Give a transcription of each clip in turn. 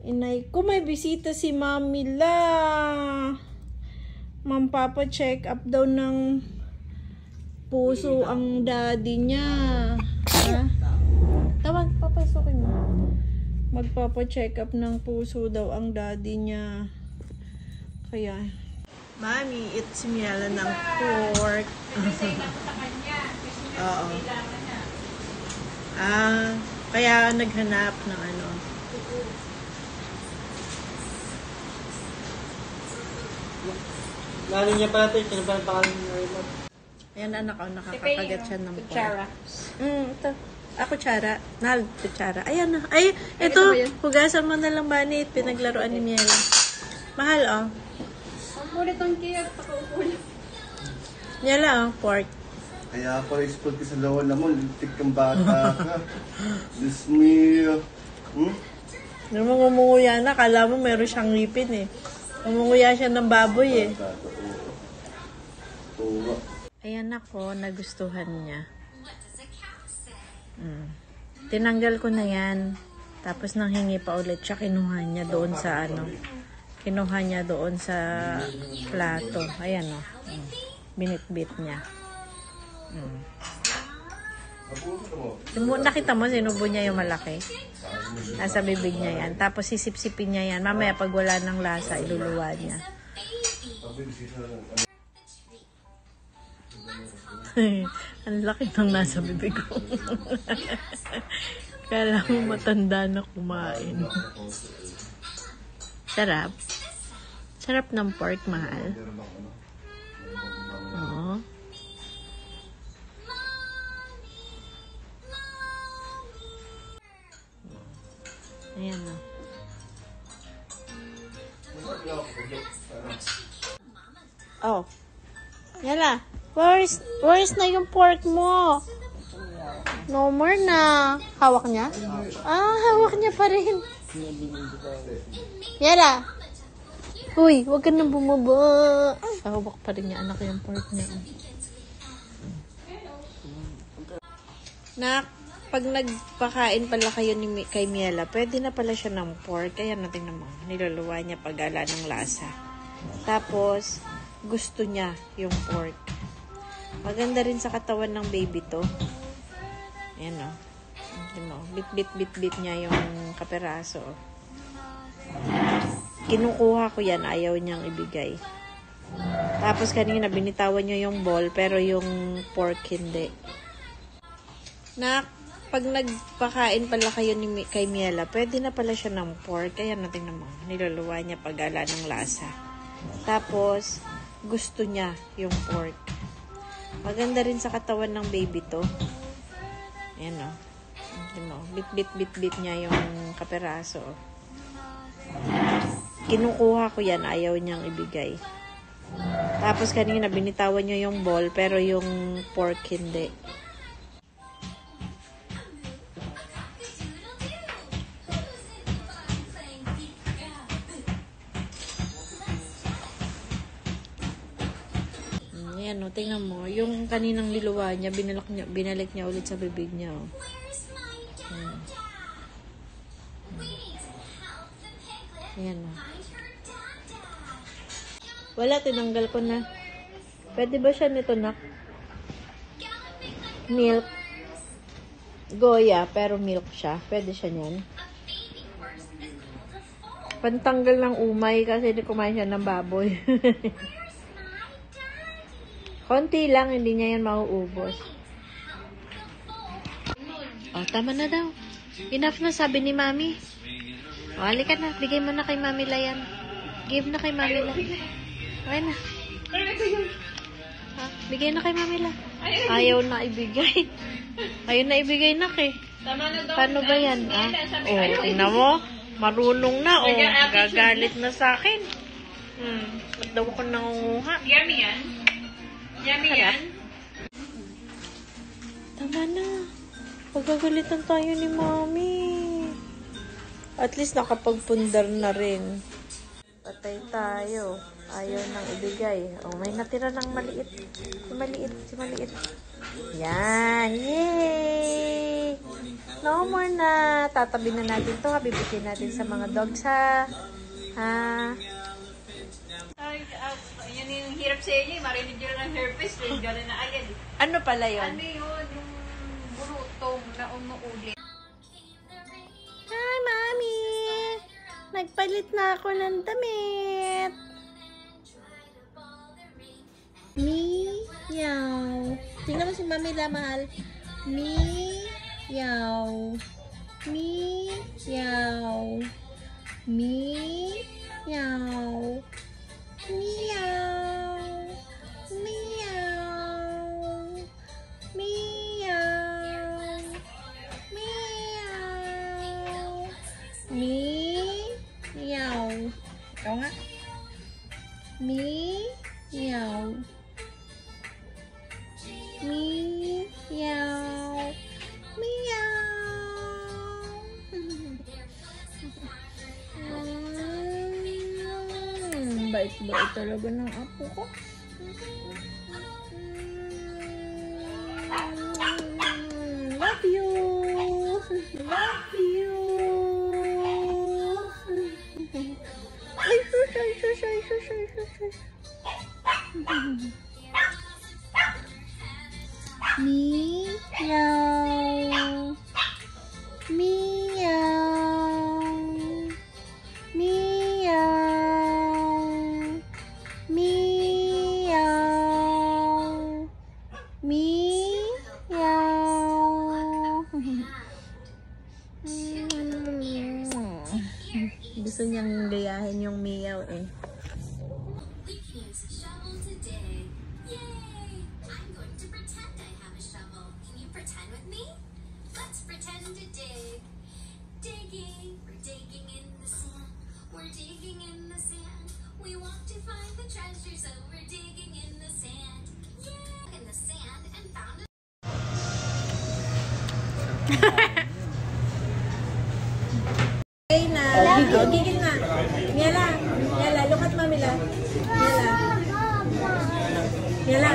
Inay ko, may bisita si Mami la. Papa-check up daw ng puso ang daddy niya. Ha? Tawag, papasokin mo. Magpapa-check up ng puso daw ang daddy niya. Kaya, Mami, it's Miela ng pork. Oo. Kaya naghanap ng ano. Lalo niya pala ito, ito na pala pangalan niya. Ayan anak ko, nakakagat siya ng kutsara. Ito. Kutsara. Nal, kutsara. Ayan na. Ay, ito. Hugasan mo na lang banit. Pinaglaruan ni Miela. Mahal, oh. Ang kulit ang kiyat. Pakaukulit. Miela, oh. Pork. Kaya pala export ka sa lawan naman. Lintik kang bata ka. Diyos me. Nung umunguya na, kala mo meron siyang ngipin eh. Umunguya siya ng baboy eh. Ayan ako, nagustuhan niya. Tinanggal ko na yan. Tapos nang hingi pa ulit siya, kinuha niya doon sa ano. Kinuha niya doon sa plato. Ayan o. Binitbit niya. Nakita mo, sinubo niya yung malaki. Nasa bibig niya yan. Tapos sisip-sipin niya yan. Mamaya pag wala ng lasa, iluluwa niya. Ang laki ng nasa bibig ko. Kala mo matanda na kumain. Sarap. Sarap ng pork, mahal. Oo. Ayan o. Oh. Yala. Where's na yung pork mo? No more na. Hawak niya? Hawak niya pa rin. Yala. Uy, huwag ka nang bumaba. Hawak pa rin niya, anak, yung pork niya. Nak, pag nagpakain pala kayo kay Miela, pwede na pala siya ng pork. Kaya natin naman, niluluwa niya pag-ala ng lasa. Tapos, gusto niya yung pork. Maganda rin sa katawan ng baby to. Ayan o. Bit niya yung kaperaso. Kinukuha ko yan, ayaw niyang ibigay. Tapos kanina binitawan niyo yung ball, pero yung pork hindi. Nak, pag nagpakain pala kayo kay Miela, pwede na pala siya ng pork. Kaya natin naman, niluluwa niya pag-ala ng lasa. Tapos, gusto niya yung pork. Maganda rin sa katawan ng baby to. Ayan o. Bit niya yung kaperaso. Kinukuha ko yan, ayaw niyang ibigay. Tapos kanina binitawan niyo yung ball, pero yung pork hindi. Ayan o, tingnan mo. Yung kaninang niluwa niya, binalik niya ulit sa bibig niya o. Ayan o. Wala, tinanggal ko na. Pwede ba siya nito, nak? Milk. Goya, pero milk siya. Pwede siya niyan. Pantanggal ng umay kasi hindi kumain siya ng baboy. Konti lang, hindi niya yan mauubos. Oh, tama na daw. Enough na, sabi ni Mami. O, halika na. Bigay mo na kay Mami la yan. Give na kay Mami la. Okay na. Bigay na kay Mami la. Ayaw na ibigay. Ayaw na ibigay na kay. Paano ba yan? Tingnan mo. Marunong na. Gagalit na sa akin. Ba't daw ako nangunguha? Yummy yan. Yummy yan. Tama na. Pagkagalitan tayo ni Mami. At least nakapagpundar na rin. Patay tayo. Ayaw nang ibigay. May natira ng maliit. Si maliit. Yan. Yay! No more na. Tatabi na natin to. Bibitin natin sa mga dogs, ha? Ha? Ay, yan yung hirap sa inyo. Marinig nyo ng herpes. Gano'n na agad. Ano pala yun? Ano yun? Yung burutong na umuulit. Hi, Mami! Nagpalit na ako ng damit. Meow. Tingnan mo si Mami la, mahal. Meow. Meow. Meow. Meow. Meow. Meow. Meow. Meow. Ikaw nga. Meow. Meow. Meow. Bait-bait talaga ng apo ko. Love you. Love you. Ay, shush, ay, shush, ay, shush, ay, shush, ay. Meow. Meow. Meow. Meow. Meow. Gusto niyang gayahin yung meow eh. We can use a shovel to dig. Yay! I'm going to pretend I have a shovel. Can you pretend with me? Let's pretend to dig. Digging. We're digging in the sand. We're digging in the sand. We want to find the treasure, so we're digging in the sand. Yeah! In the sand and found a Okay na. Oh, gigil na. Miela. Miela, look at Mami la. Miela. Miela.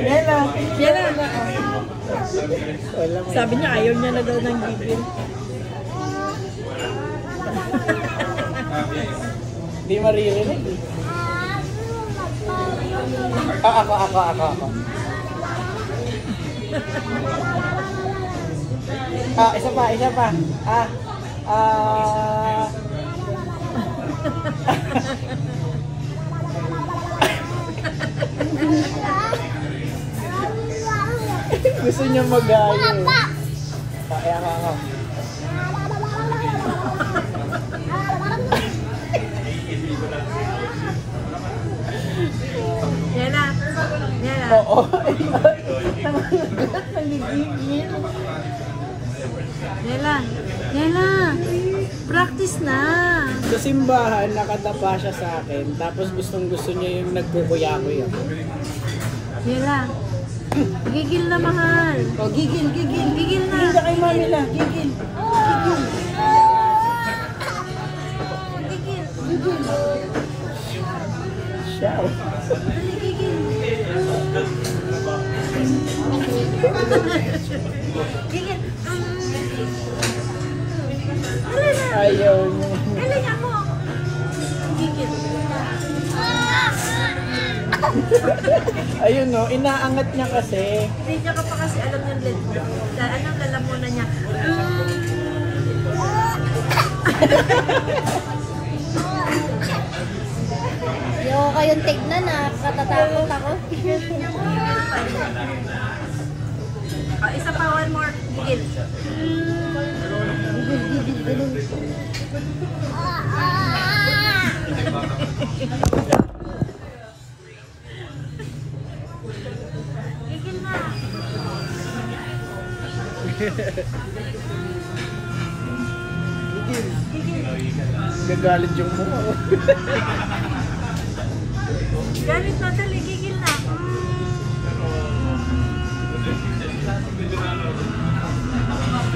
Miela. Miela. Sabi niya ayaw niya na daw ng gigil. Hindi maririnig. Ako. Isa pa. Gusto niya mag-ayo. Ako. Miela. Miela. Oo. Miela. Miela. Practice na. Sa simbahan, nakatapa siya sa akin. Tapos gustong-gusto niya yung nagkukuya-kuya. Miela. Gigil na, mahal. Oh, gigil. Gigil na. Hindi kay Mami la, gigil. Gigil. Siya. Gigil. Ayaw niya. Galingan mo. Gigil. Ayun no, inaangat niya kasi. Hindi niya ka pa kasi alam yung lid mo. Dahil anong lalamunan niya? Hindi ko kayong tignan na, katatakot ako. Isa pa, one more. Gigil. Gigil na. Gagalit yung mukha. Galit na, dali. Gigil na.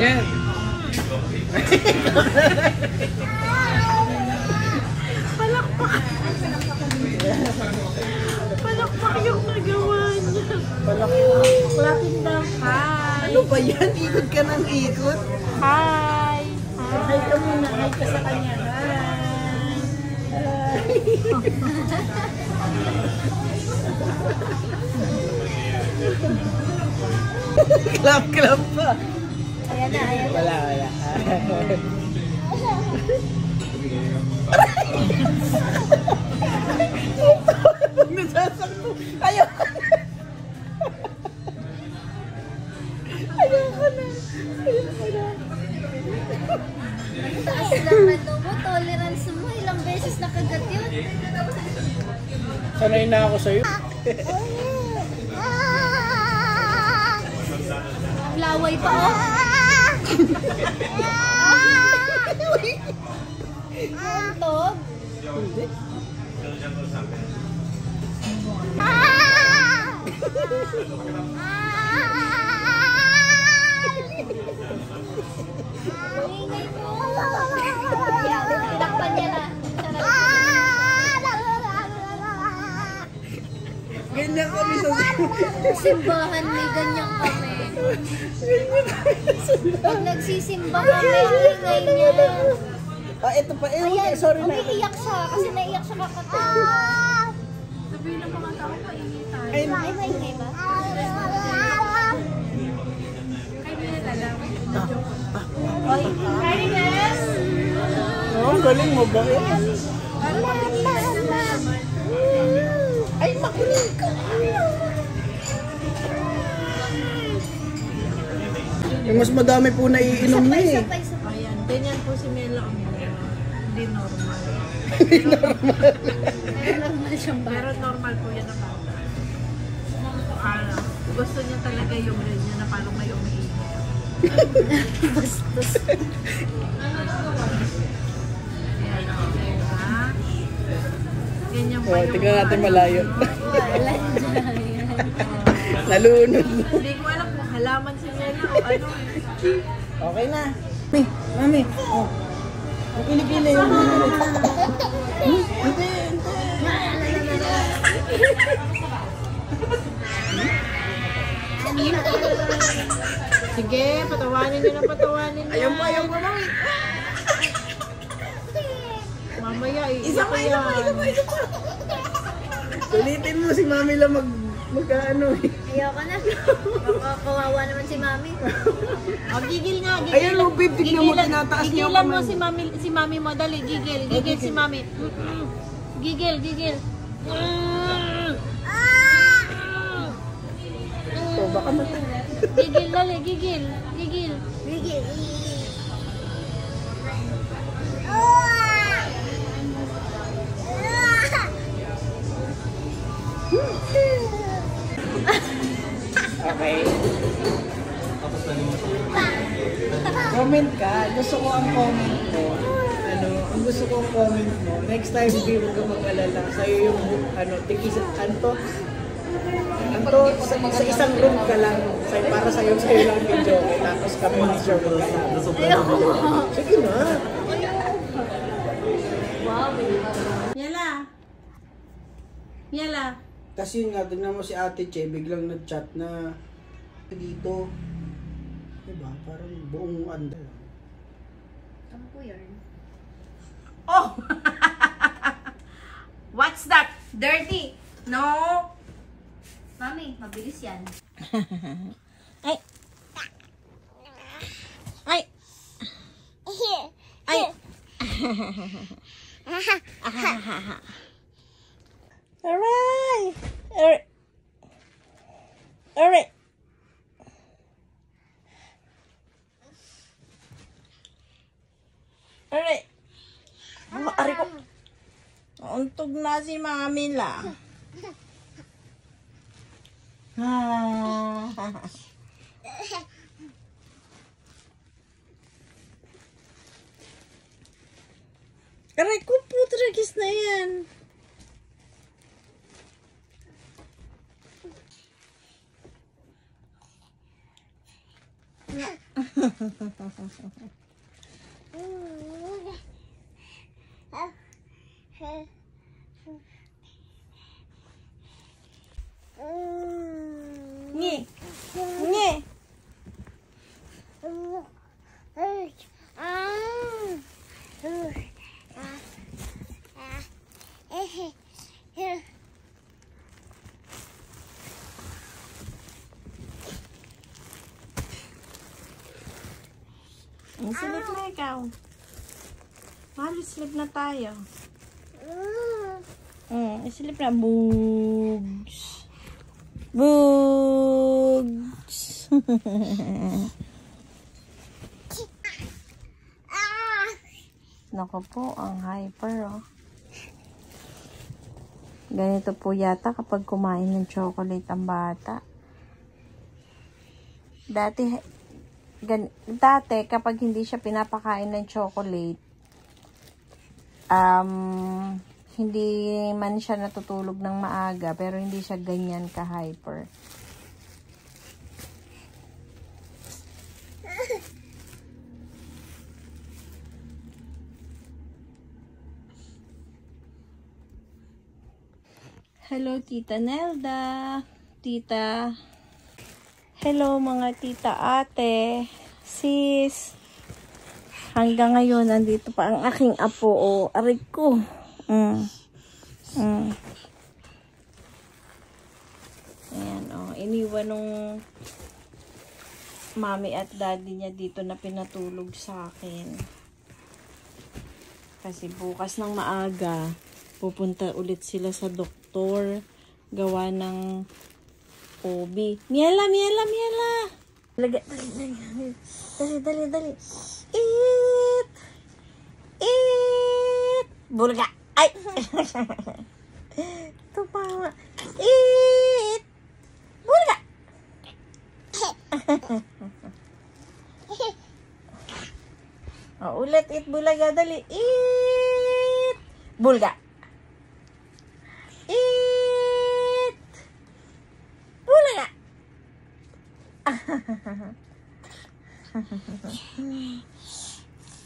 Yan. Palakpak. Palakpak yung nagawa niya. Palakpak. Clapping down. Hi. Ikot ka ng ikot. Hi! Hi ka muna. Hi ka sa kanya. Clap pa. Ayan na, ayan na. Wala. Nasasakto. Ayoko na. Taas lang na mo, tolerance mo. Ilang beses nakagat yun. Sanay na ako sa'yo. Ang laway pa, oh. Antog. Hindi. Ingay mo. Takpan niya na. Ganyan kami sa Simbahan, may ganyan kami. Pag nagsisimba kami, ang ingay niya. Ah, ito pa. Ayan, Sorry na. umiiyak siya kasi naiyak siya kakatawa. Sabihin ng mga tao, paingay tayo. Ay, Ay, maingay ba? oh, galing mo ba? Ay, makuling ka. Yung mas madami po na iinom na eh. Isa pa. Ayan, ganyan po si Mela. Hindi normal. Normal siyang ba? Pero normal po yan ang bata. Gusto niya talaga yung ganyan na parang may umiingay. Bastos. Ayan, okay ba? Ganyan pa Oh, yung... tingnan natin malayo. Wala dyan. Nalunod. Hindi ko alam kung halaman si Mela o ano. Okay na. Mami. Oh. Ang kilikili yung Hindi. Sige, patawanin niyo na patawanin niyo. Ayun pa, mami. Mamaya, Isa pa. Ulitin mo si mami lang magkaano eh. Ayoko na. Kawawa naman si mami. Gigil nga, gigil. Ayun, oh, babe, tignan mo, tinataas niya Gigilan ako, mo man. si mami mo, dali, gigil si mami. Gigil. So, baka Gigil, dali, gigil. Okay. Comment ka. Gusto ko ang comment mo. Ang gusto ko ang comment mo. Next time, hindi mo ka mag-alala. Sa'yo yung, Anto, sa isang room ka lang. Para sa'yo lang video. Tapos kami mag-share mo ka lang. Sige na. Yala. Kasi yun nga, tignan mo si Ate Che, biglang nag-chat na dito. Diba? Parang buong anda. Ano po yun? Oh! What's that? Dirty? No? Mami, mabilis yan. Ay. Alright. Ari ko. Untog na si Mami la. Aray ko po, tragis na yan. Nge. Sleep na ikaw. Mali, sleep na tayo. Sleep na. Bugs. Bugs. Naku po, ang hyper, oh. Ganito po yata kapag kumain ng chocolate ang bata. Dati kapag hindi siya pinapakain ng chocolate, hindi man siya natutulog ng maaga, pero hindi siya ganyan ka-hyper. Hello, Tita Nelda. Tita. Hello, mga tita, ate, sis. Hanggang ngayon, nandito pa ang aking apo. O, aray ko. Ayan, o. Iniwan nung mami at daddy niya dito na pinatulog sa akin. Kasi bukas ng maaga, pupunta ulit sila sa doktor. Gawa ng OB. Miela, miela, miela. Dali. Eat. Bulga. Ay. Tumawa. Eat. Bulga. Ulit. Eat bulaga. Dali. Eat. Bulga.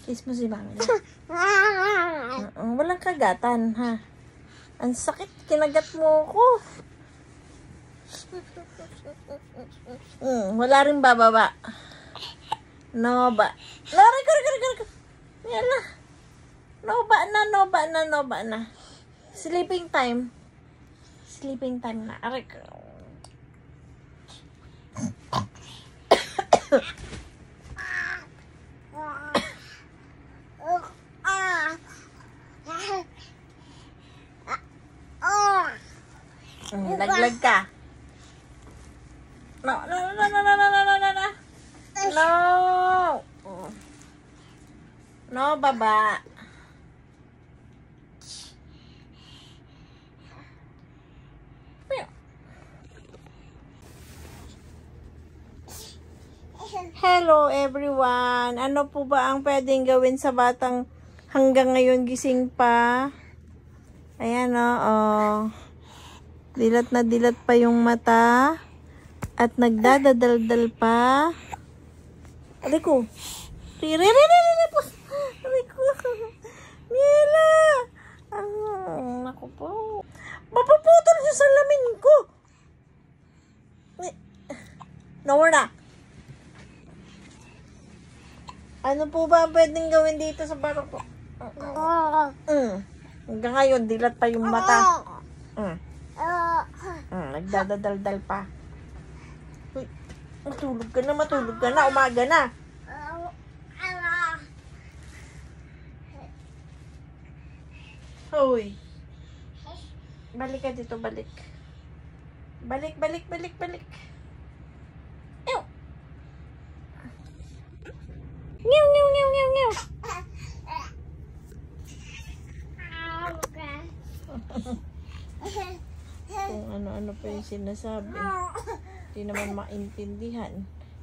Kiss mo si mami. Walang kagatan, ha? Ang sakit, kinagat mo ko. Wala rin bababa. No ba? Yala. No ba na. Sleeping time. Sleeping time na. Aray ko. Laglag ka. No. No, baba. Hello everyone. Ano po ba ang pwedeng gawin sa batang hanggang ngayon gising pa? Ayan o. Dilat na dilat pa yung mata. At nagdadadaldal pa. Aray ko. Aray ko. Miela. Naku po. Mapaputol yung salamin ko. No, na. Ano po ba pwedeng gawin dito sa barok ko? Hanggang ngayon, dilat pa yung mata. Nagdadadaldal pa. Uy, matulog ka na. Umaga na. Hoy. Balik ka dito, balik. Balik. Ew. Ngew. Kung ano-ano pa yung sinasabi. Hindi naman maintindihan.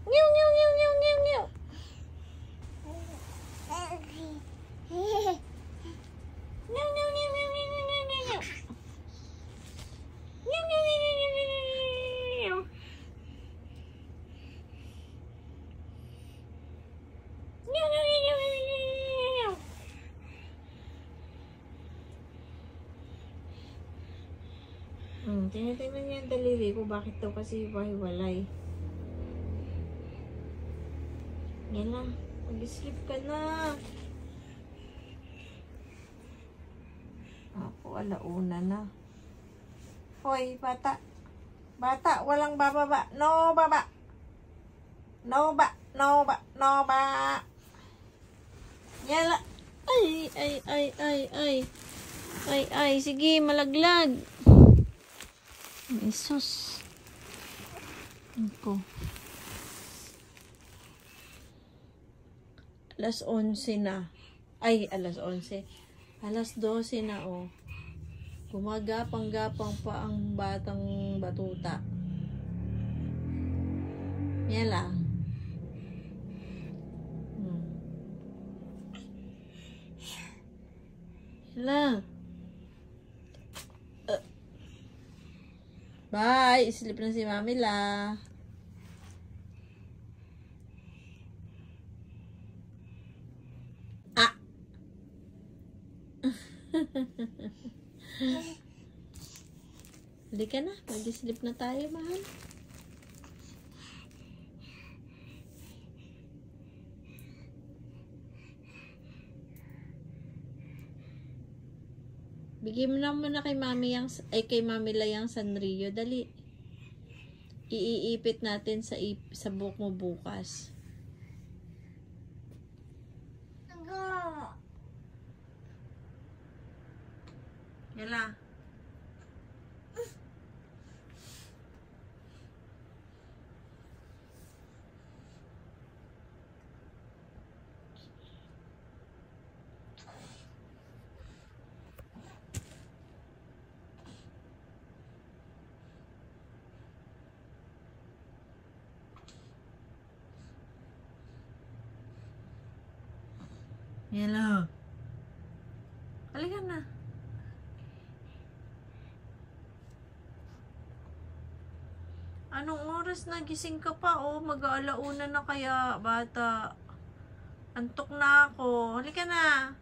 Ngew. Tinitingnan niya ang daliri ko. Bakit daw kasi hiwa-hiwalay? Yan na. Mag-sleep ka na. Ako, alauna na. Hoy, bata. Bata, walang bababa. No baba. Yala. Ay. Sige, malaglag. Jesus. Ako. Alas 11 na. Ay, alas 11. Alas 12 na, oh. Gumagapang-gapang pa ang batang batuta. Yala. Yala. Bye! Sleep na si Mami La. Ah! Halika na. Mag-sleep na tayo, mahal. Bigyan mo na muna kay Mami kay Mami La yung Sanrio. Dali. Iipit natin sa buhok mo bukas. Yala. Hello. Halika na. Anong oras na gising ka pa? Oh, mag-aalauna na kaya, bata. Antok na ako. Halika na.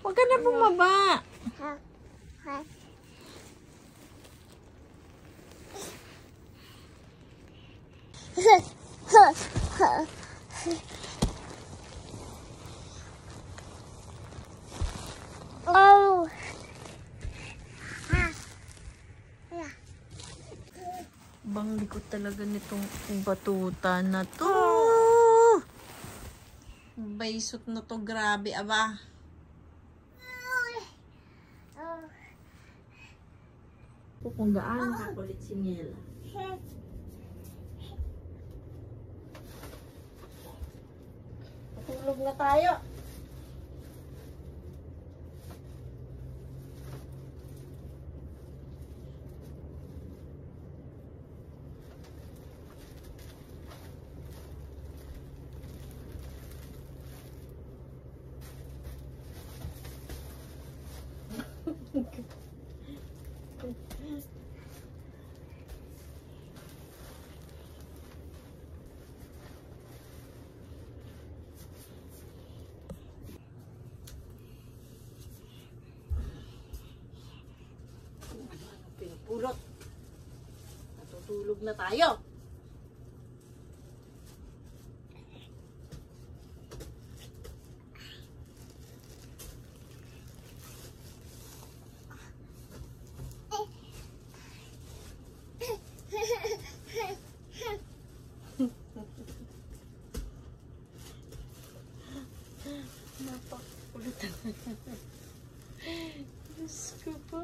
Wag ka na bumaba. Oh. Bang likod talaga nitong batuta na to. Baysot na to, grabe, aba. Kung gaano kakulit si Niela. Matulog na tayo. Pinupulot. Natutulog na tayo. Napakulit. Diyos ko po.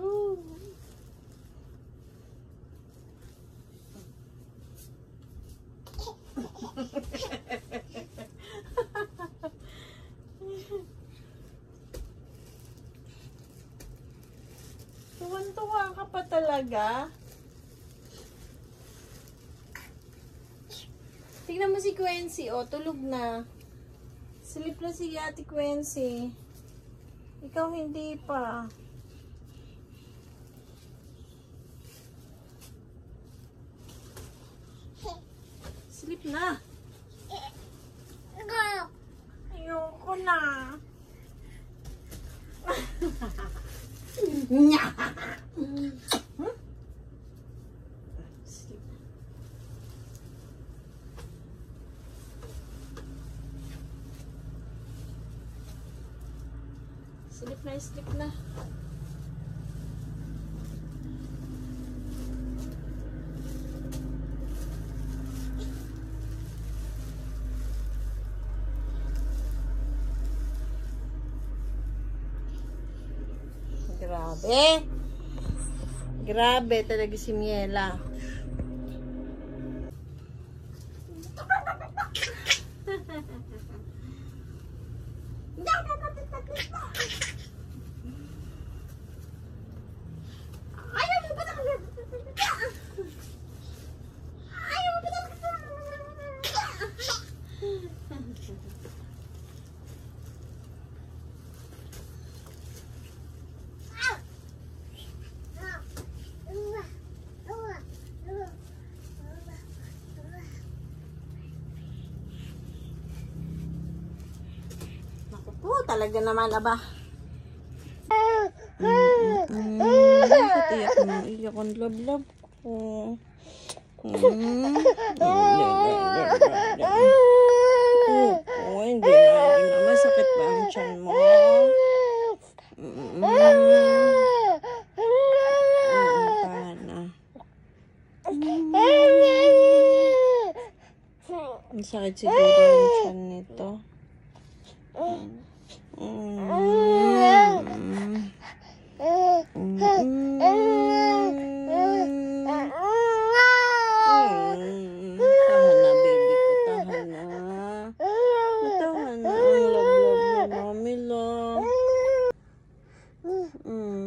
Tuwan-tuwa ka pa talaga. Tingnan mo si Quincy, oh, tulog na. Sleep na si Ate Quincy. Ikaw hindi pa. Sleep na. Ayoko na. Nya. Sleep. Sleep na, sleep na. Grabe. Grabe talaga si Miela. Naku po, talaga naman aba. Iyak na, iyak ang lablab ko. Hindi na. Masakit ba ang tiyan mo? Paano? Ang sakit siguro ang tiyan nito. Tahan na, baby ko. Tahan na. Tahan na. Ang love-love na mami lang.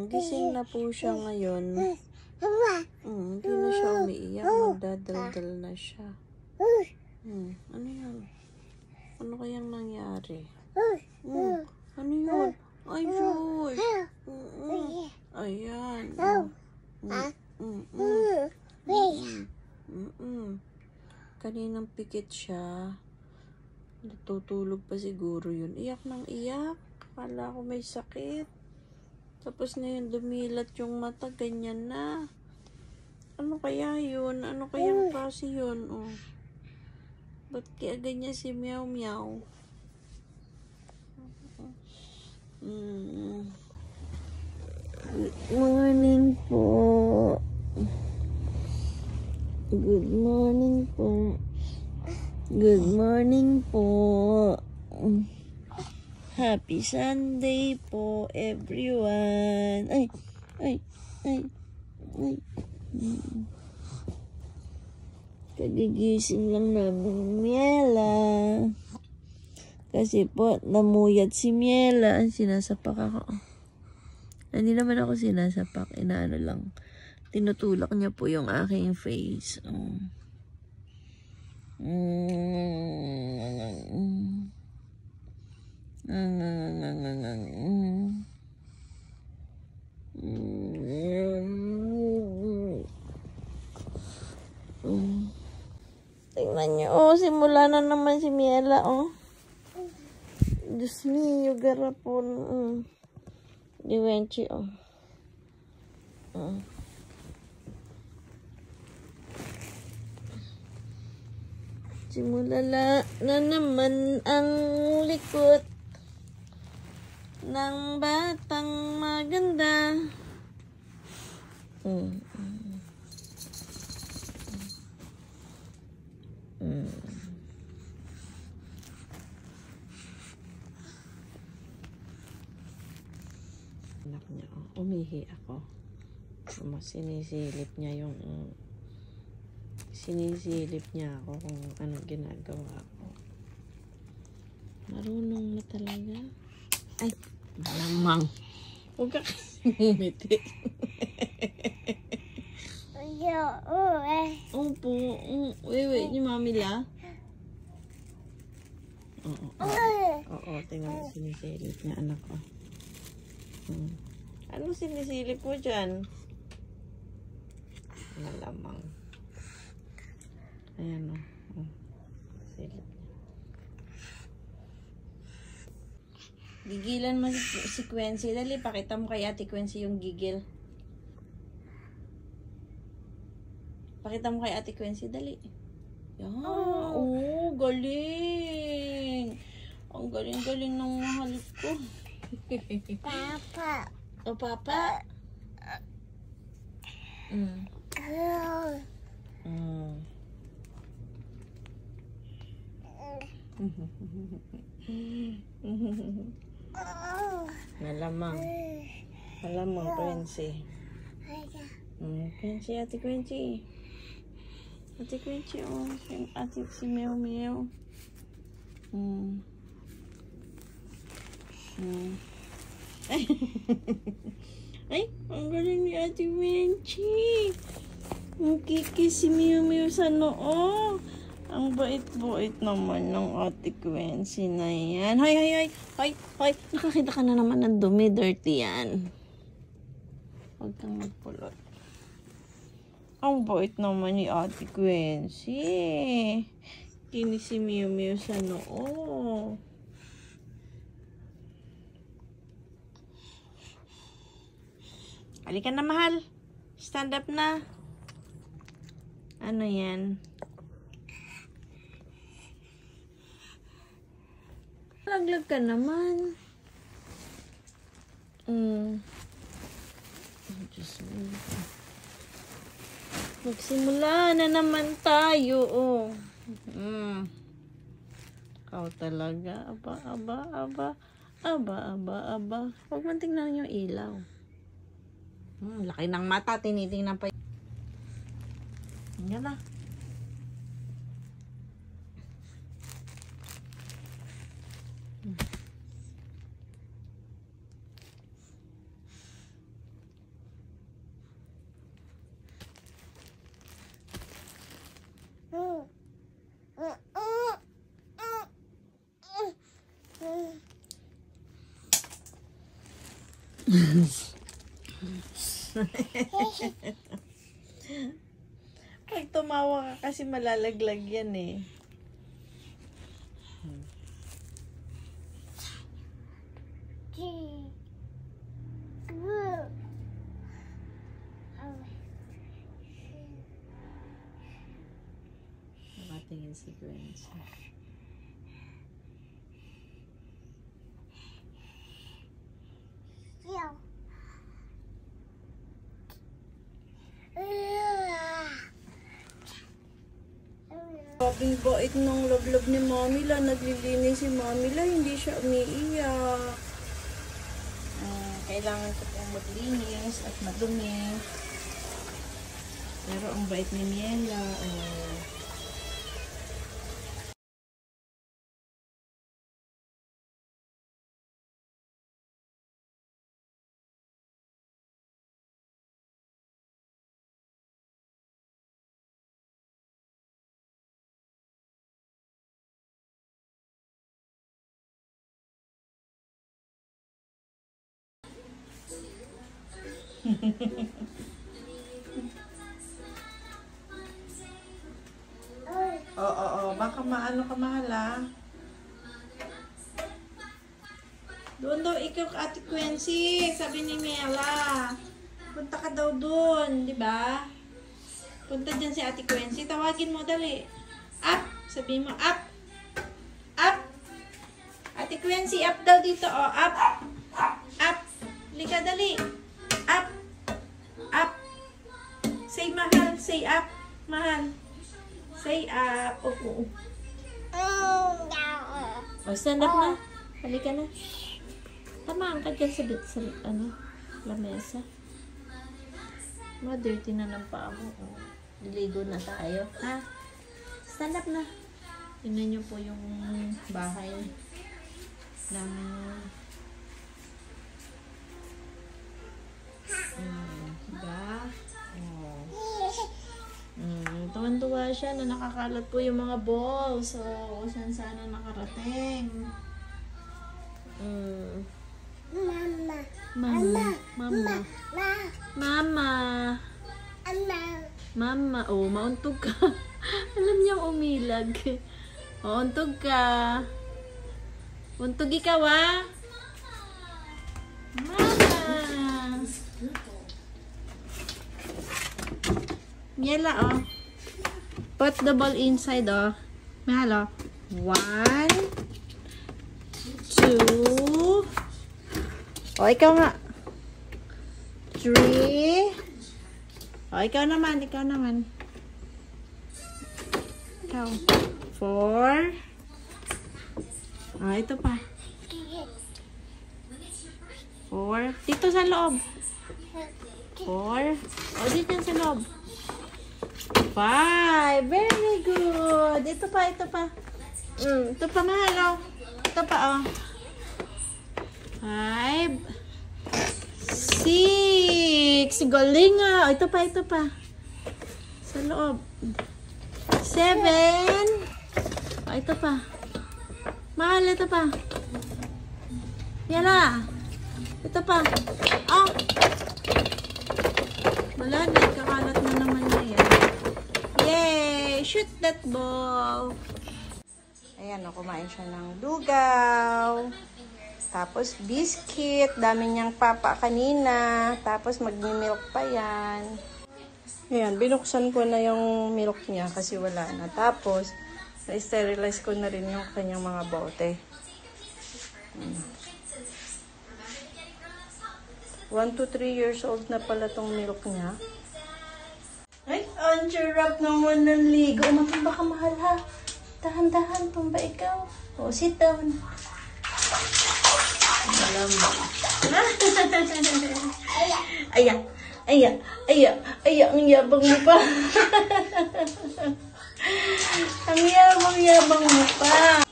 Gising na po siya ngayon. Hindi na siya umiiyak. Magdadaldal na siya. Ano yan? Ano kayang nangyari? Ano yun? Ay, Joy! Ayan. Kaninang pikit siya. Natutulog pa siguro yun. Iyak ng iyak. Akala ko may sakit. Tapos ngayon dumilat yung mata. Ganyan na. Ano kaya yun? Ano kayang klase yun? Oh. Ba't kaya ganyan si Meow Meow? Good morning po. Good morning po. Good morning po. Happy Sunday po, everyone. Ay. Kagigising lang namin Miela. Kasi po, namuyat si Miela. Sinasapak ako. Hindi naman ako sinasapak. Inaano lang. Tinutulak niya po yung aking face. Tingnan niyo. Oh, simula na naman si Miela, oh. Diyos niyo, garapon. Di Wenchi, oh. Simulala na naman ang likot ng batang maganda. Anak niya, oh. Umihi ako. Sinisilip niya yung sinisilip niya ako kung anong ginagawa ko. Marunong na talaga. Ay, malamang. Huwag ka kasi ngumiti. Opo. Wait, ni Mami la? Oo, tingnan mo sinisilip niya, anak ko. Ano sinisilip mo dyan? Malamang. Ayan o. Silip niya. Gigilan mo si Quincy. Dali, pakita mo kay Ate Quincy yung gigil. Pakita mo kay Ate Quincy. Dali. Yan. Oh, galing. Ang galing-galing ng mahal ko. Papa. O, Papa? Mm. Mm. Malamang. Malamang, Quincy. Quincy, Ate Quincy. Ate Quincy, oh. Ate si Meow Meow. Ay. Ay, ang galing ni Ate Quincy. Ang kiki si Meow Meow sa noo. Ang bait-bait naman ng Ate Quincy na yan. Hoy. Nakakita ka na naman ng dumi. Dirty yan. Huwag kang magpulot. Ang bait naman ni Ate Quincy. Kinis si Meow Meow sa noo. Halika na, mahal. Stand up na. Ano yan? Laglag ka naman. Diyos mo. Magsimula na naman tayo, oh. Ikaw talaga. Aba. Huwag man tingnan yung ilaw. Laki ng mata. Tinitingnan pa. Yan na. Pag tumawa ka kasi malalaglag yan eh. Nakatingin si Quincy. Sabing bait ng love ni Mamila. Naglilinis si Mamila. Hindi siya umiiyak. Kailangan ko pong maglinis at madumi. Pero ang bait ni Miela. Oo. Baka maano ka, mahal, ah. Doon daw ikaw, Ate Quincy. Sabi ni Mela. Punta ka daw doon, di ba? Punta dyan si Ate Quincy. Tawagin mo, dali. Up! Sabihin mo, up! Up! Ate Quincy, up daw dito, oh. Up! Up! Lika, dali. Up! Up! Say, mahal. Say, up. Mahal. Say, up. Oh. Oh, stand up na. Halika na. Tamaan ka dyan sa lamesa. Dirty na ng paa mo. Oh. Diligo na tayo. Ha? Stand up na. Tingnan niyo po yung bahay ng diba? Tuwan-tuwa siya na nakakalat po yung mga balls. So, saan sana nakarating. Mama. Oh, mauntog ka. Alam niyang umilag. Mauntog ka. Untog ikaw, ah. Mama. Miela, oh. Put the ball inside, oh. Mahal, oh. 1, 2, O, ikaw nga. 3. O, ikaw naman. Ikaw. 4. Ah, ito pa. 4. Dito sa loob. 4. O, dito sa loob. 5. Very good. Ito pa. Ito pa, mahal, oh. Ito pa, oh. 5. 6. Galing, ah. Ito pa. Sa loob. 7. Oh, ito pa. Mahal, ito pa. Yan na. Ito pa. Oh. Wala na. Kakalat na naman na yan. Yay! Shoot that ball. Ayan, oh, kumain siya ng lugaw. Tapos, biscuit. Dami niyang papa kanina. Tapos, magmi-milk pa yan. Ayan, binuksan ko na yung milk niya kasi wala na. Tapos, na-sterilize ko na rin yung kanyang mga bote. 1 to 3 years old na pala tong milk niya. Ay, ang sarap naman ng ligo. Matumba ka, mahal, ha? Dahan-dahan, tumba ikaw. O, sit down. Alam mo. Ang yabang mo pa. Ang yabang mo pa.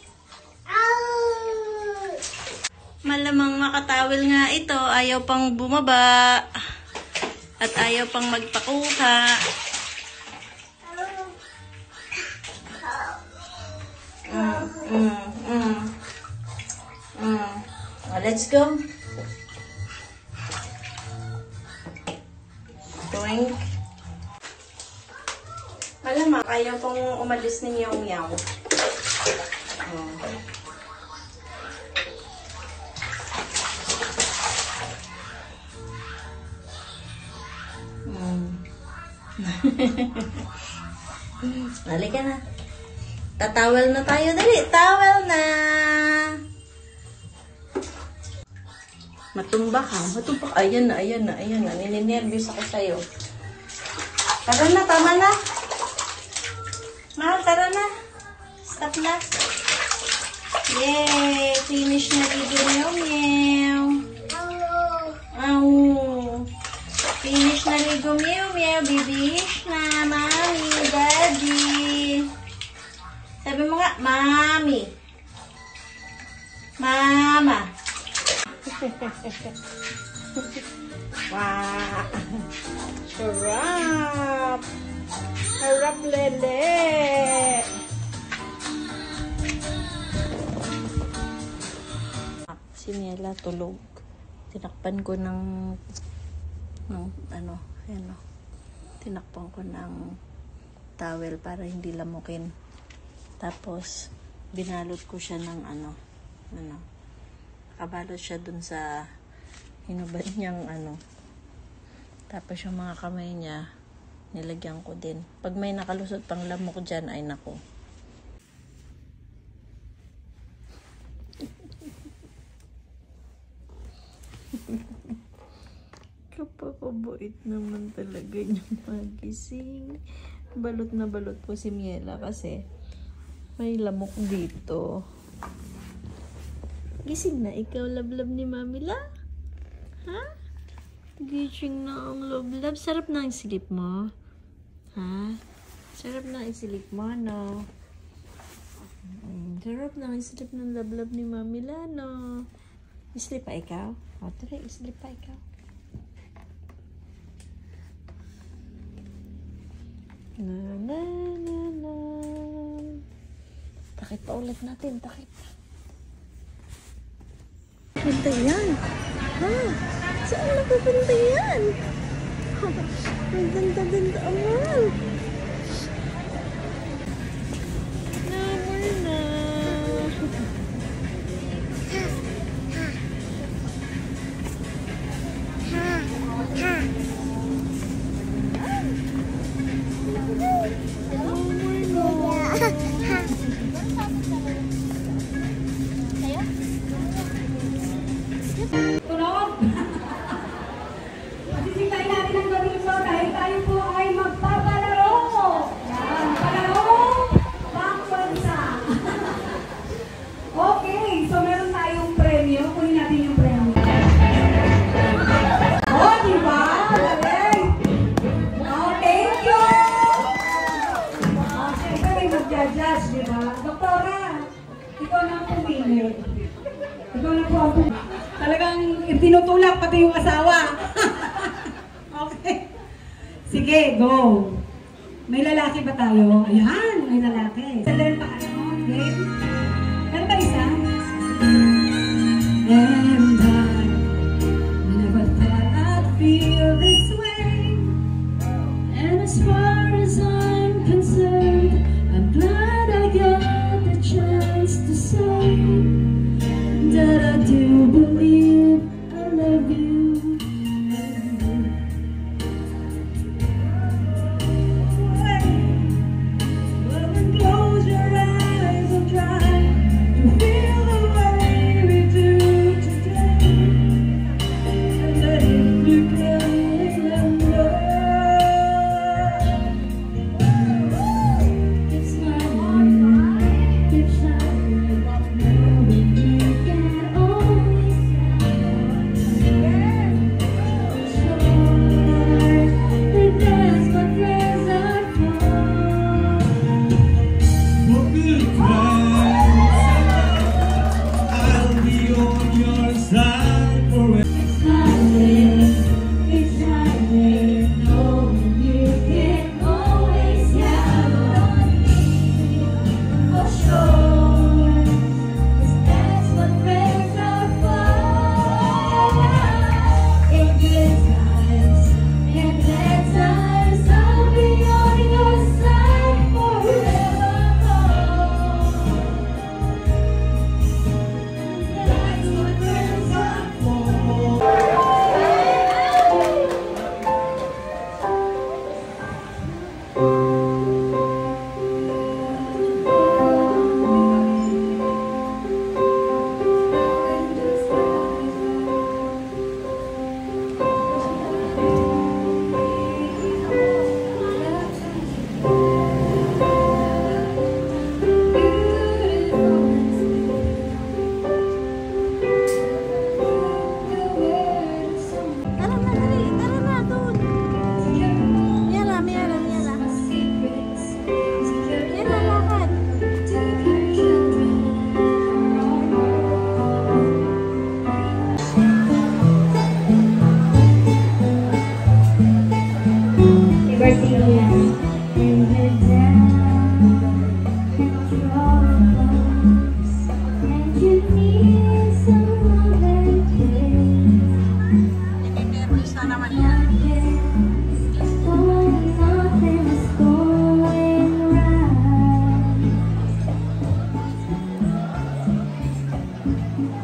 Malamang makatawil nga ito. Ayaw pang bumaba. At ayaw pang magpakuha. Let's go. Doink. Malamang ayaw pang umalis ni Meow Meow. Halika na. Tatawel na tayo. Dali, towel na. Matumba ka. Ayan na. Nininervous ako sa'yo. Tara na, tama na. Mahal, tara na. Stop na. Yay! Finish na video Meow Meow. Finish na ligo Meow Meow. Bibihish na. Mami, Daddy. Sabi mo nga, Mami. Mama. Wow. Sarap. Sarap, lele. Si Nela tulog. Tinakpan ko ng tinakpan ko ng towel para hindi lamukin. Tapos binalot ko siya ng nakabalot siya dun sa hinubad niyang Tapos yung mga kamay niya nilagyan ko din. Pag may nakalusot pang lamok dyan, ay nako. Kapakabuit naman talaga niyang magising. Balot na balot po si Miela kasi may lamok dito. Gising na ikaw, lablab ni Mamila? Ha? Gising na ang lablab. Sarap na ang silip mo? Ha? Sarap na ang silip mo, no? Sarap na ang silip ng lablab ni Mamila, no? Islip pa ikaw? O, tara, islip pa ikaw. Na. Takip pa ulit natin, takip. Punta yan. Ha? Saan napupunta yan? Ang ganda-ganda amal. Namor na. Ito na po ako. Talagang tinutulak pati yung asawa. Okay. Sige, go. May lalaki ba tayo? Ayan, may lalaki. Sandali pa, ano? Okay. Meron ba isa? And I never thought I'd feel this way. And as far as I'm concerned, I'm glad I got the chance to say that I do believe I love you. Well, then close your eyes and try to feel the way we do today. And let it begin and keep smiling, keep shining, knowing you can always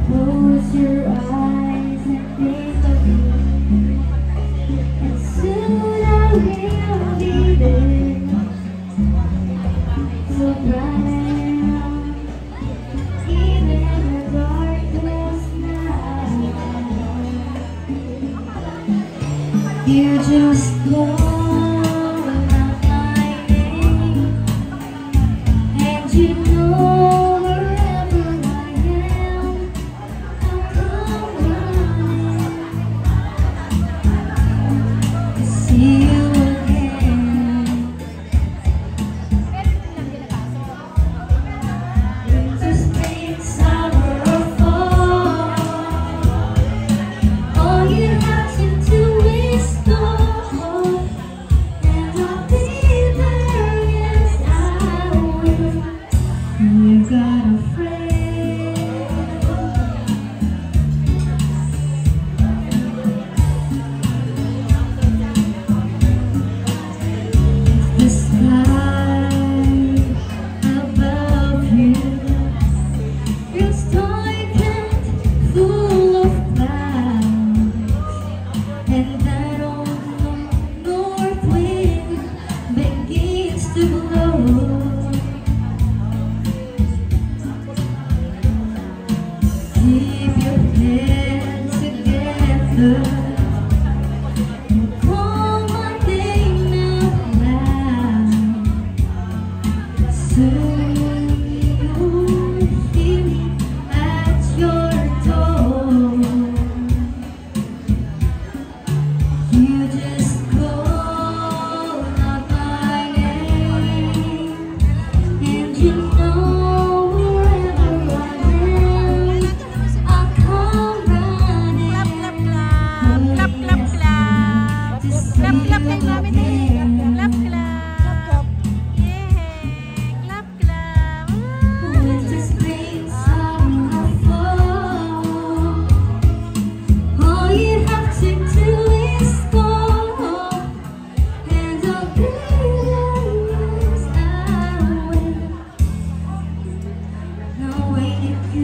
Close your eyes and think of me, and soon I will be there. So bright, even in the darkness now. You just call out my name, and you know.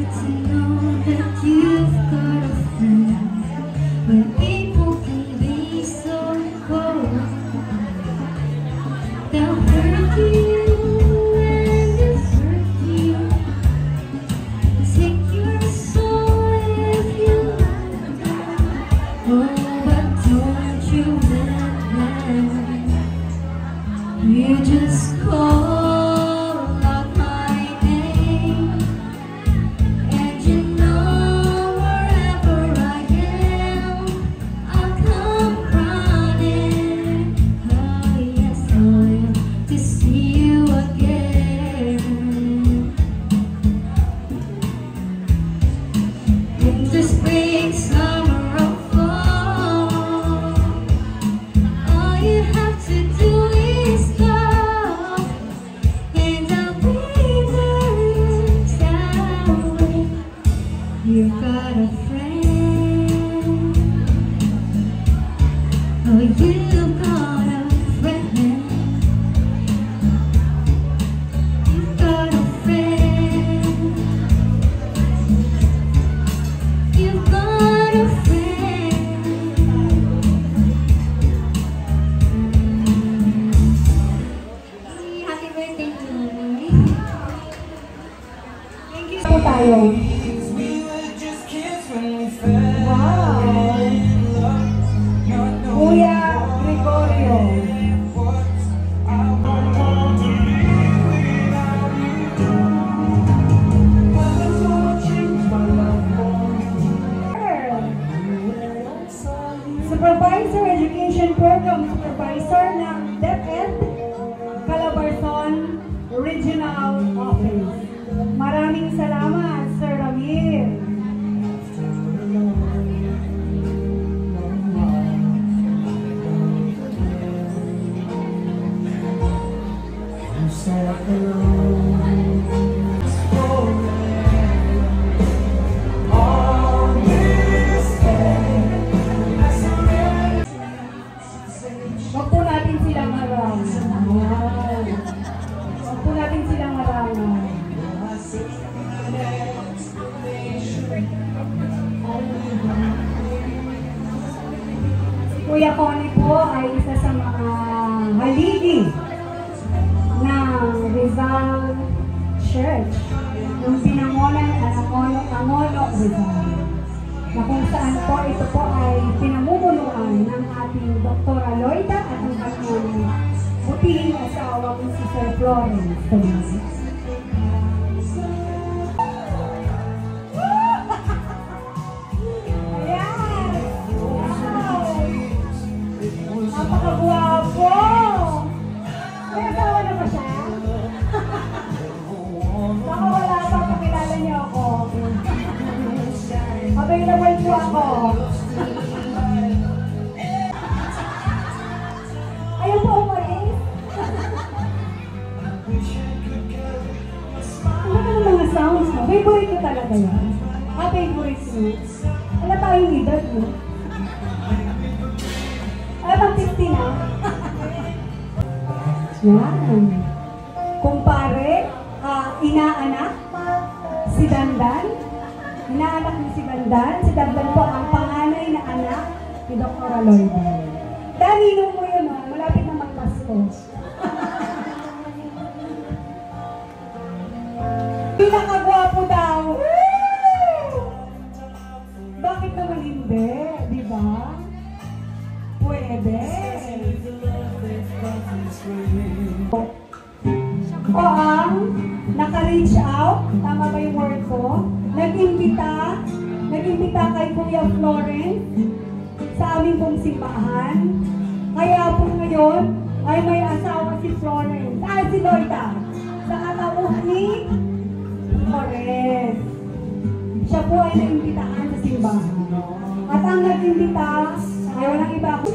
to know that you've got a friend. When people can be so cold, they'll hurt you and desert you, take your soul if you like. Oh, but don't you let them. You just call out my name, and you know wherever I am, I'll come running. Oh yes, I am, to see you again. In the spring, summer, or fall, all you have to do is stop, and I'll be there standing. You've got a friend. Oh, you've got a friend. You've got a friend. You've got a friend. Happy birthday to me. Thank you po tayo. Wow! Kuya Gregorio. Supervisor Education Program Supervisor ng DepEd Calabarzon Regional Office. Maraming salamat, Sir Ramir. Huwag po natin silang harangan. Huwag po natin silang harangan. Si Kuya Connie po ay isa sa mga haligi ng Rizal Church, yung pinangonan at Angono Rizal, na kung saan po ito po ay pinamumunuan ng ating Dr. Aloyda at ang kanyang butihing asawang si Sir Florence Tomas. Ayan! Wow! Napakagwapo! May asawa na ba siya? Baka wala pa, pakilala niyo ako. Available po ako. Ayaw po umalis. Ano ka ng mga sounds mo? Favorite ko talaga yan. Favorite mo. Wala tayong edad mo. Ay, pang 50 na. Yan. Kumpare, inaanak, si Dandan. Inaanak ni si Dandan. Si Dandan po ang panganay na anak ni Dr. Aloyda. Dani, nung mo yun, malapit na magpasko. Pinakagwapo daw. Woo! Bakit naman hindi? Di ba? Pwede. O ang naka-reach out, tama ba yung word ko? Nag-imbita kay Kuya Florence sa aming pong simbahan. Kaya po ngayon ay may asawa si Florence. Si Loida. Sa katauhan ni Florence. Siya po ay naimbitahan sa simbahan. At ang nag-imbita ay walang iba ko.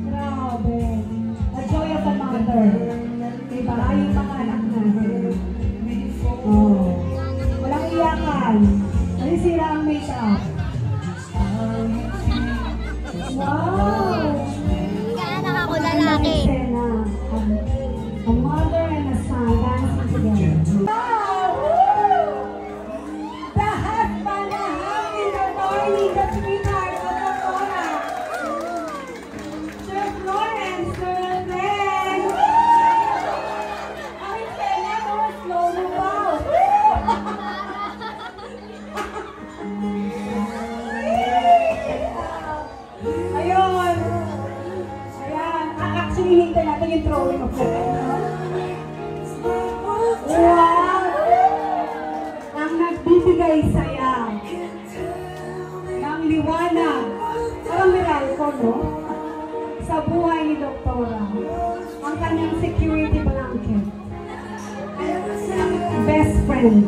Grabe. A joy of a mother. Diba? Yung mga anak natin. Oh. Walang iyakan. Nasisira ang makeup. Wow! Kaanak ako lalaki. Ang mga friend.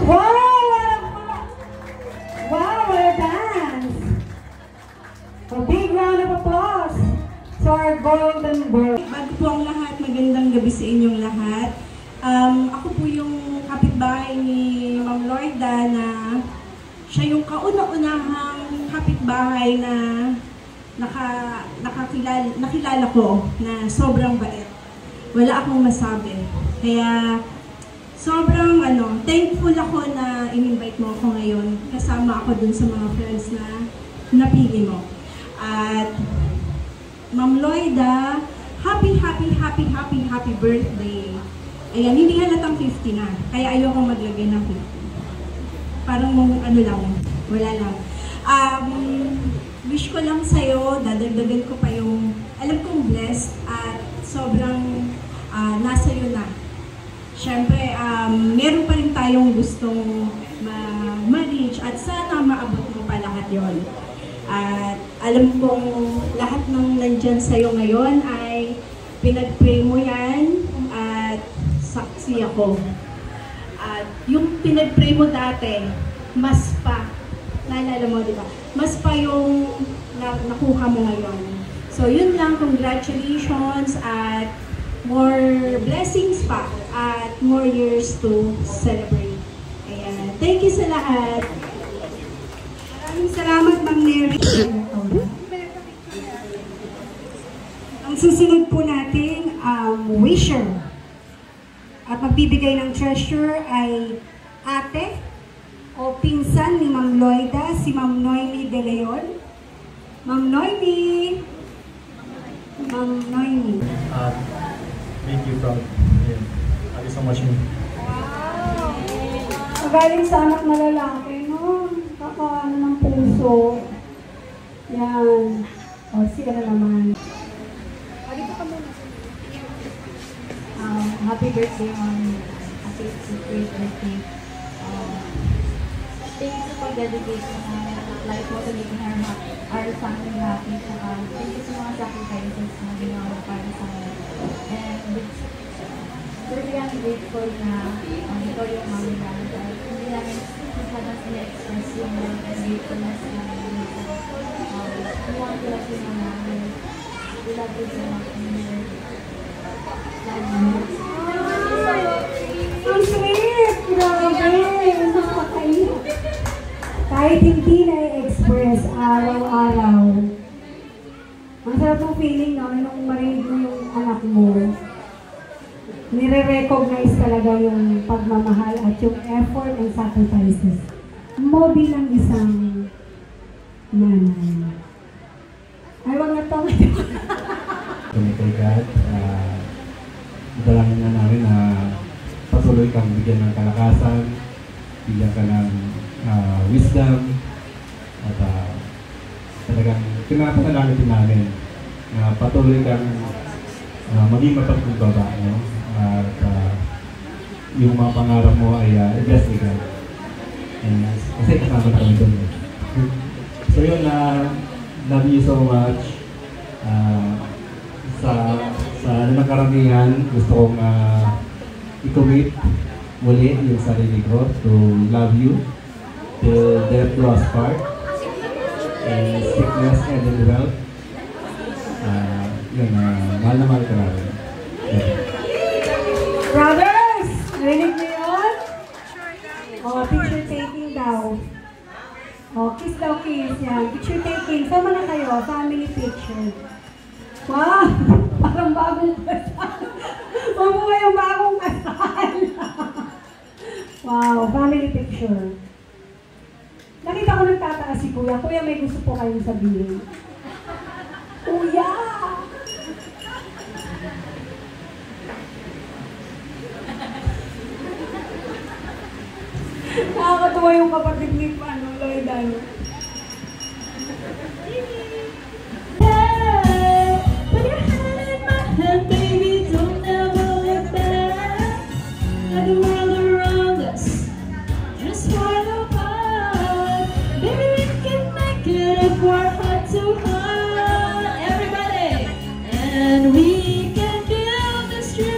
Wow! Wow, what a dance! A big round of applause to our golden girl. Bago po ang lahat, magandang gabi sa inyong lahat. Ako po yung kapitbahay ni Ma'am Lloyda na siya yung kauna-unahang kapitbahay na nakilala ko na sobrang bait. Wala akong masabi. Kaya sobrang thankful ako na in-invite mo ako ngayon. Kasama ako dun sa mga friends na napili mo. At Ma'am Lloyda, happy birthday. Ayan, hindi halatang 50 na. Kaya ayoko maglagay ng 50. Parang lang, wala lang. Wish ko lang sa'yo, dadagdagan ko pa yung, alam kong blessed at sobrang nasa iyo na. Siyempre, meron pa rin tayong gustong ma-reach at sana maabot mo pa lahat yon. At alam kong lahat ng nandyan sa'yo ngayon ay pinag-pray mo yan at saksi ako. At yung pinag-pray mo dati, mas pa, naalala mo, di ba? Mas pa yung nakuha mo ngayon. So, yun lang. Congratulations at more blessings pa at more years to celebrate. Ayan. Thank you sa lahat. Maraming salamat, Ma'am Mary. Ang susunod po natin, wisher. At magbibigay ng treasure ay ate o pinsan ni Ma'am Lloyda, si Ma'am Noemi De Leon. Ma'am Noemi! Ma'am Noemi. Make you proud. Yeah. Thank you so much. Wow! Magaling sa anak na lalaki, no? Kakaano ng puso. Yan. O, siya na naman. Happy birthday on happy birthday. Thank you for dedication ng life mo to making our family happy. Thank you sa mga sacrifices na ginawa mo para sa amin. And we're really grateful na ikaw yung mami namin. Dahil hindi namin masyadong sila-express yung love and gratefulness namin. We want to let you know namin. We love you so much. Ang sweet! Grabe! Nakakaiyak. Kahit hindi na-express araw-araw. Ang sarap ng feeling, no? Nung marinig mo yung anak mo, nire-recognize talaga yung pagmamahal at yung effort and sacrifices mo bilang isang nanay. Ay, wag na to. Kay God, dalangin na namin na patuloy kang bigyan ng kalakasan, bigyan ka ng wisdom, at talagang pinapanalangin din namin na patuloy kang maging mapagkumbaba, no? At yung mga pangarap mo ay i-bless ni God. Kasi kasama na kami doon. So yun, love you so much. Sa nakaramihan, gusto kong i-commit muli yung sarili ko to love you till death do us part, in sickness and in wealth. Yun, mahal na mahal ka namin. Brothers! Narinig niyo yun? O, picture taking daw. O, kiss daw, kiss. Yan. Picture taking. Sama na kayo. Family picture. Wow! Parang bagong kasal. Huwag mo yung bagong kasal. Wow, family picture. Nakita ko nagtataas si Kuya. Kuya, may gusto po kayong sabihin. Kuya! Nakakatuwa yung kapatid ni Lloyda. Baby, don't ever look back at the world around us. Just fall apart. Baby, we can make it if we're heart to heart. Everybody, and we can build the street.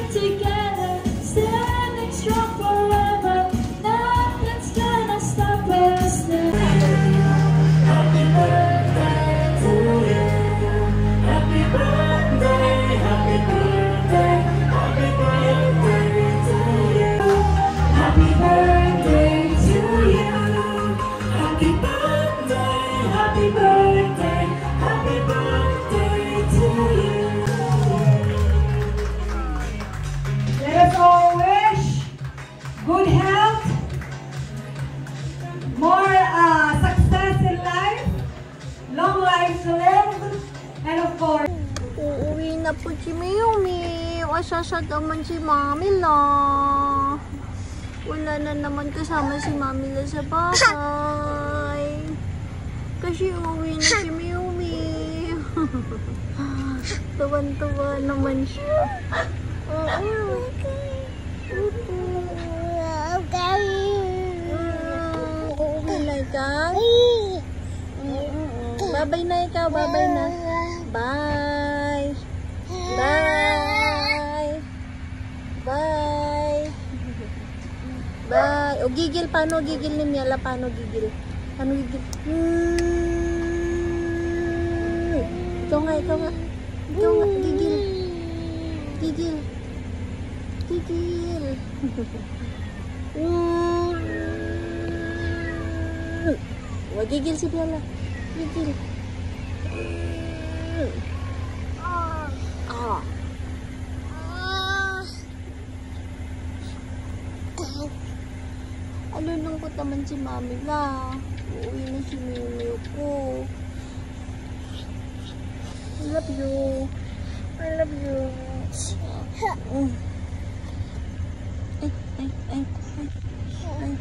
na po si Mayumi. Asasad naman si Mami la. Wala na naman kasama si Mami la sa bahay. Kasi uwi na si Mayumi. Tuwan-tuwa naman siya. Uuwi na ikaw? Babay na ikaw, babay na. Bye. Bye. Bye. Bye. O gigil, paano gigil ni Miala? Paano gigil? Paano gigil? Ikaw nga, ikaw nga. Ikaw nga, gigil. Gigil. Gigil. Wag gigil si Miala. Gigil. Alulungkot naman si Mami la. Uuwi na si Miu ko. I love you. I love you. Ay, ay, ay, ay, ay.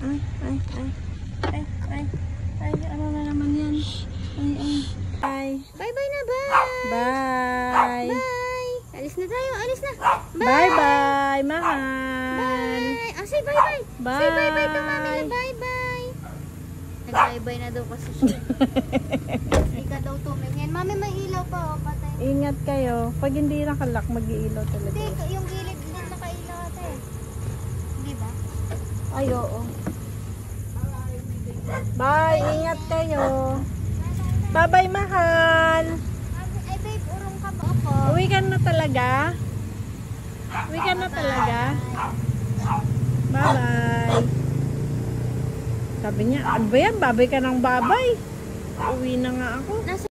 Ay, ay, ay. Ay, ay. Ay, ano na naman yan? Ay, ay. Ay. Bye-bye na, bye! Bye. Bye! Alis na tayo, alis na! Bye-bye, mahal. Bye! Ah, say bye-bye! Bye. Say bye-bye to Mami na, bye-bye! Nag-bye-bye na daw kasi siya. Hindi ka daw tumingin. Mami, may ilaw pa, oh, patay. Ingat kayo. Pag hindi nakalak, mag-iilaw talaga. Hindi, yung gilid din nakailaw ate. Hindi ba? Ay, oo. Bye, ingat kayo. Bye-bye, mahal. Ay, babe, urong ka ba ako? Uwi ka na talaga? Uwi ka na talaga? Bye-bye. Sabi niya, ano ba yan? Babay ka ng babay. Uwi na nga ako.